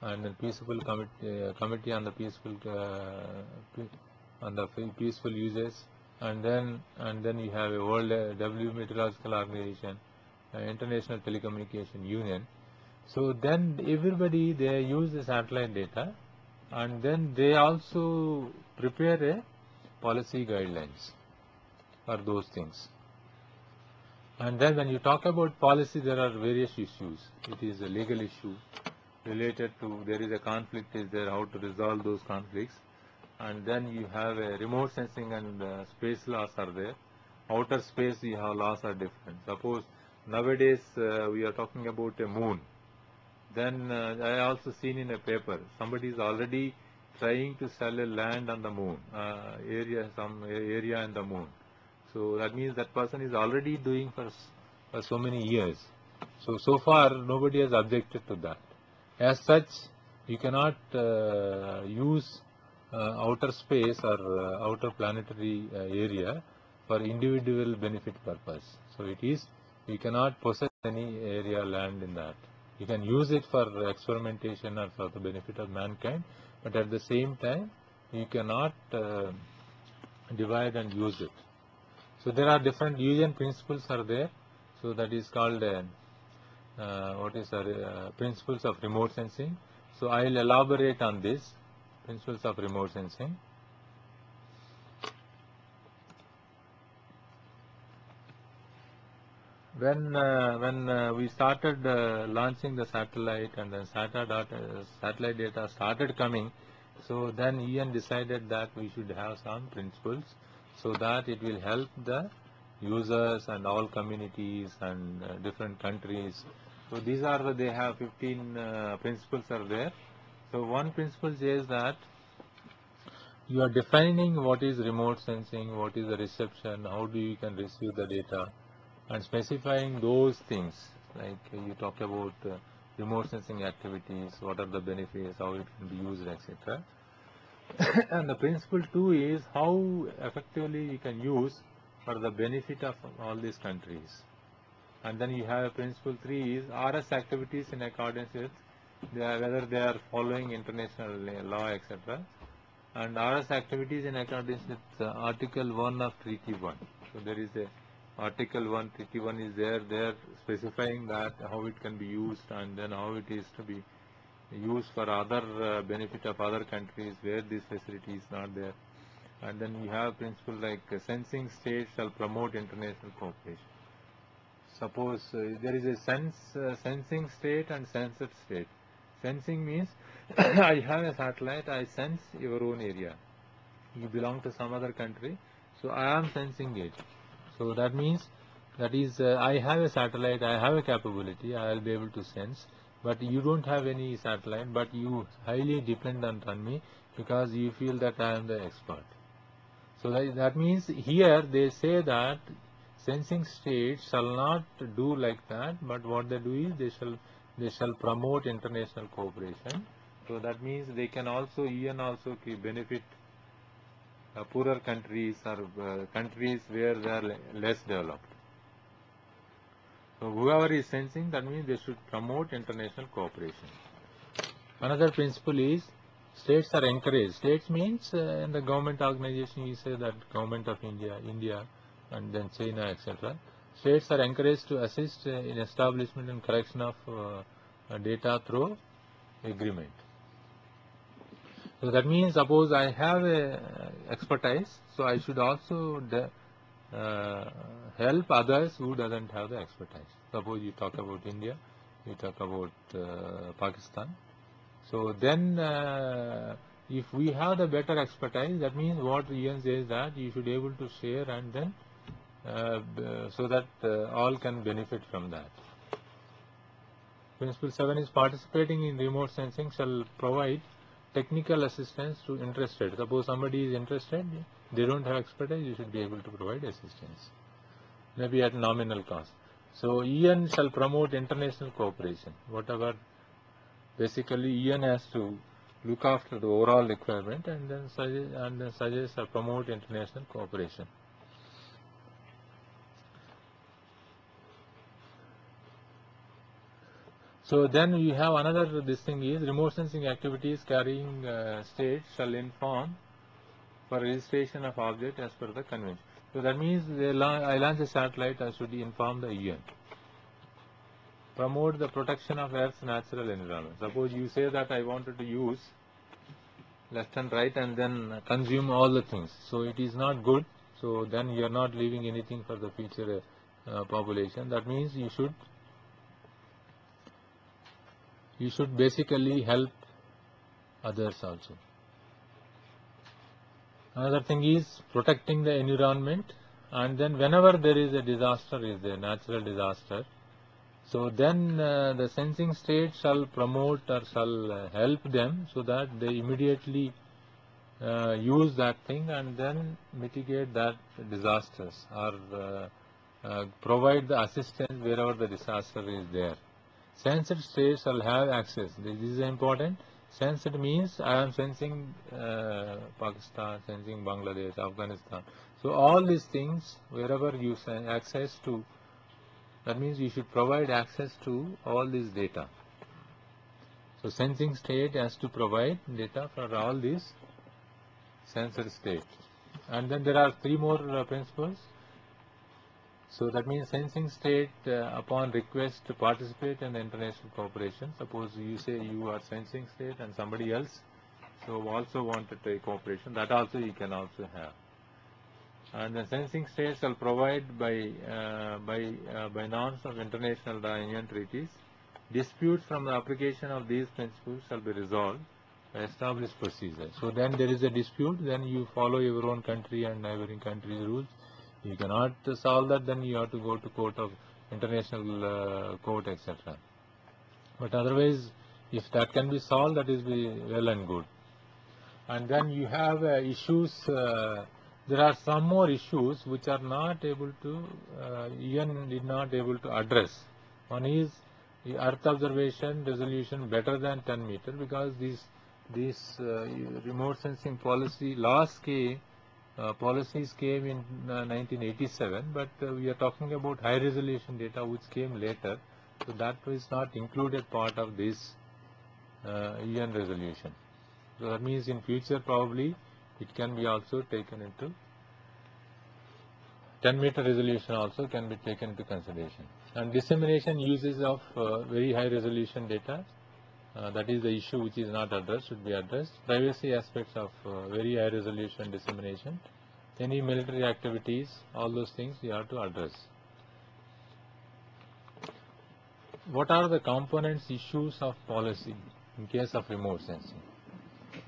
and then committee on the peaceful uses, and then you have a World Meteorological Organization, International Telecommunication Union. So then everybody, they use the satellite data, and then they also prepare a policy guidelines for those things. And then when you talk about policy, there are various issues. It is a legal issue related to, there is a conflict, is there, how to resolve those conflicts. And then you have a remote sensing and space laws are there. Outer space, you have laws are different. Suppose nowadays we are talking about a moon. Then I also seen in a paper, somebody is already trying to sell a land on the moon, some area in the moon. So that means that person is already doing for so many years. So far nobody has objected to that. As such, you cannot use outer space or outer planetary area for individual benefit purpose. So it is, you cannot possess any area land in that. You can use it for experimentation or for the benefit of mankind, but at the same time you cannot divide and use it. So there are different UN principles are there. So that is called principles of remote sensing. So I will elaborate on this principles of remote sensing. When we started launching the satellite, and then satellite data started coming, so then UN decided that we should have some principles so that it will help the users and all communities and different countries. So these are they have 15 principles are there. So one principle says that you are defining what is remote sensing, what is the reception, how do you can receive the data, and specifying those things, like you talk about remote sensing activities, what are the benefits, how it can be used, etc. And the principle 2 is how effectively you can use for the benefit of all these countries. And then you have principle 3 is RS activities in accordance with whether they are following international law, etc. And RS activities in accordance with Article 1 of Treaty 1. So there is a Article 1, Treaty 1 is there specifying that how it can be used, and then how it is to be used for other benefit of other countries where this facility is not there. And then you have principle like sensing states shall promote international cooperation. Suppose there is a sensing state and censored state. Sensing means I have a satellite, I sense your own area. You belong to some other country, so I am sensing it. So that means that is I have a satellite, I have a capability, I will be able to sense, but you don't have any satellite, but you highly dependent on me because you feel that I am the expert. So that means here they say that sensing states shall not do like that, but what they do is they shall promote international cooperation. So that means they can also, UN also benefit poorer countries or countries where they are less developed. So whoever is sensing, that means they should promote international cooperation. Another principle is states are encouraged. States means in the government organization, you say that government of India and then China, etc. States are encouraged to assist in establishment and correction of data through agreement. So that means suppose I have a expertise, so I should also help others who doesn't have the expertise. Suppose you talk about India, you talk about Pakistan. So then if we have the better expertise, that means what UN says that you should be able to share, and then so that all can benefit from that. Principle 7 is participating in remote sensing shall provide technical assistance to interested. Suppose somebody is interested, they don't have expertise, you should be able to provide assistance, maybe at nominal cost. So UN shall promote international cooperation. Whatever, basically UN has to look after the overall requirement and then suggest or promote international cooperation. So then you have another, this thing is remote sensing activities carrying state shall inform for registration of object as per the convention. So that means I launch a satellite, I should inform the UN. Promote the protection of Earth's natural environment. Suppose you say that I wanted to use left and right and then consume all the things. So it is not good. So then you are not leaving anything for the future population. That means you should basically help others also. Another thing is protecting the environment, and then whenever there is a disaster, is a natural disaster, so then the sensing state shall promote or shall help them so that they immediately use that thing and then mitigate that disasters or provide the assistance wherever the disaster is there. Sensed state shall have access. This is important. Sensed means I am sensing Pakistan, sensing Bangladesh, Afghanistan. So all these things, wherever you send access to, that means you should provide access to all this data. So sensing state has to provide data for all these sensed state. And then there are three more principles. So that means sensing state upon request to participate in the international cooperation. Suppose you say you are sensing state and somebody else so also want to take cooperation, that also you can also have. And the sensing state shall provide by norms of international union treaties. Disputes from the application of these principles shall be resolved by established procedures. So then there is a dispute, then you follow your own country and neighboring country's rules. You cannot solve that, then you have to go to court of international court, etc. But otherwise, if that can be solved, that is well and good. And then you have issues. There are some more issues which are not able to UN did not able to address. One is the Earth observation resolution better than 10 meter, because these remote sensing policy laws came. Policies came in 1987, but we are talking about high resolution data which came later, so that was not included part of this UN resolution. So that means in future probably it can be also taken into 10 meter resolution also can be taken into consideration. And dissemination uses of very high resolution data, that is the issue which is not addressed, should be addressed. Privacy aspects of very high resolution dissemination, any military activities, all those things you have to address. What are the components issues of policy in case of remote sensing?